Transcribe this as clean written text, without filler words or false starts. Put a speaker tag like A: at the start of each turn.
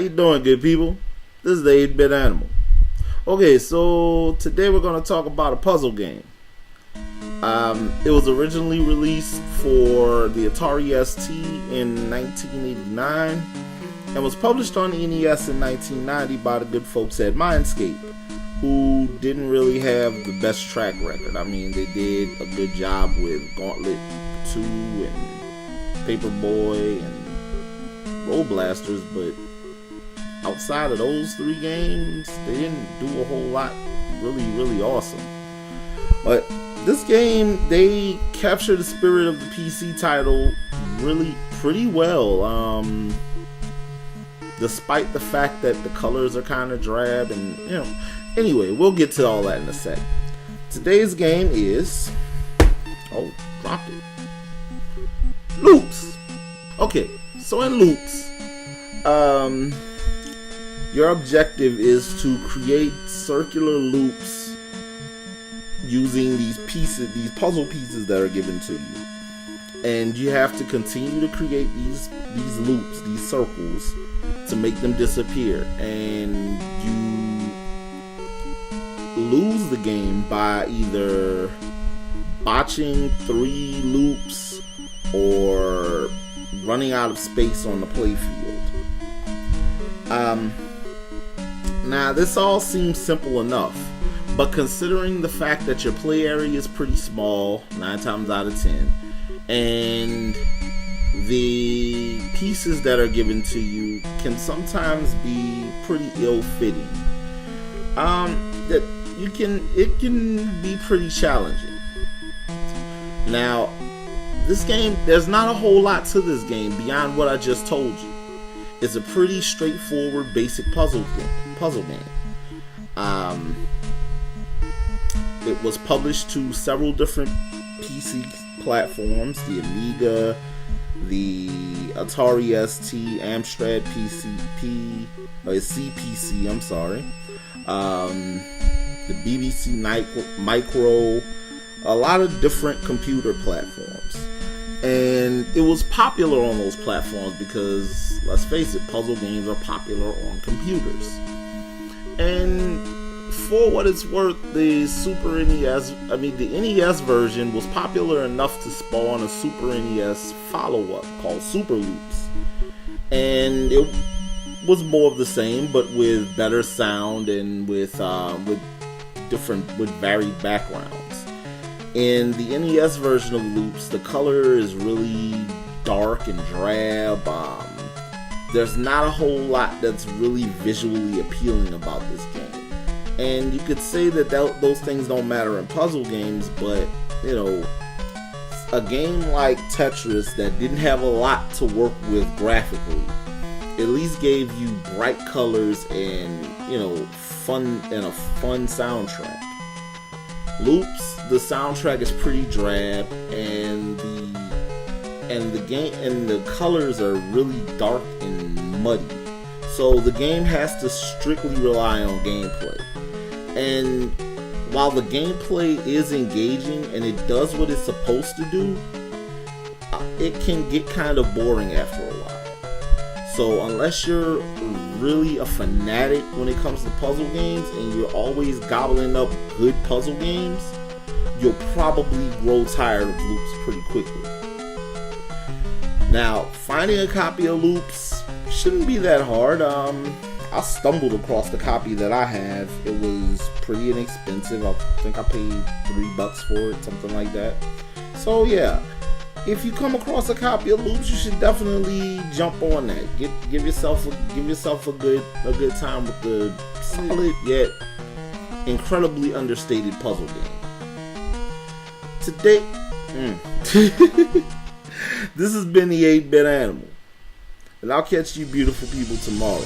A: you doing, good people? This is the 8-Bit Animal. Okay, so today we're going to talk about a puzzle game. It was originally released for the Atari ST in 1989 and was published on the NES in 1990 by the good folks at Mindscape, who didn't really have the best track record. I mean, they did a good job with Gauntlet 2 and Paperboy and Roll Blasters, but outside of those three games, they didn't do a whole lot really awesome. But this game, they captured the spirit of the PC title really pretty well, despite the fact that the colors are kind of drab and, you know. Anyway, we'll get to all that in a sec. Today's game is... Oh, dropped it. Loopz. Okay, so in Loopz, your objective is to create circular loops using these puzzle pieces that are given to you. And you have to continue to create these loops, these circles, to make them disappear. And you lose the game by either botching 3 loops or running out of space on the playfield. Now this all seems simple enough, but considering the fact that your play area is pretty small, 9 times out of 10, and the pieces that are given to you can sometimes be pretty ill-fitting, it can be pretty challenging. Now, this game, there's not a whole lot to this game beyond what I just told you. It's a pretty straightforward, basic puzzle game. It was published to several different PC platforms: the Amiga, the Atari ST, Amstrad CPC, I'm sorry, the BBC Micro, a lot of different computer platforms. And it was popular on those platforms because, let's face it, puzzle games are popular on computers. And for what it's worth, the NES version was popular enough to spawn a Super NES follow-up called Super Loopz. And it was more of the same, but with better sound and with varied backgrounds. In the NES version of Loopz, the color is really dark and drab. There's not a whole lot that's really visually appealing about this game. And you could say that those things don't matter in puzzle games, but, you know, a game like Tetris that didn't have a lot to work with graphically at least gave you bright colors and, you know, fun soundtrack. Loopz, the soundtrack is pretty drab, and the colors are really dark and muddy. So the game has to strictly rely on gameplay. And while the gameplay is engaging and it does what it's supposed to do, it can get kind of boring after a while. So unless you're really a fanatic when it comes to puzzle games and you're always gobbling up good puzzle games, you'll probably grow tired of Loopz pretty quickly. Now, finding a copy of Loopz shouldn't be that hard. I stumbled across the copy that I have. It was pretty inexpensive. I think I paid $3 for it, something like that. So yeah, if you come across a copy of Loopz, you should definitely jump on that. Give yourself a good time with the solid yet incredibly understated puzzle game. Today, this has been the 8-Bit Animal, and I'll catch you beautiful people tomorrow.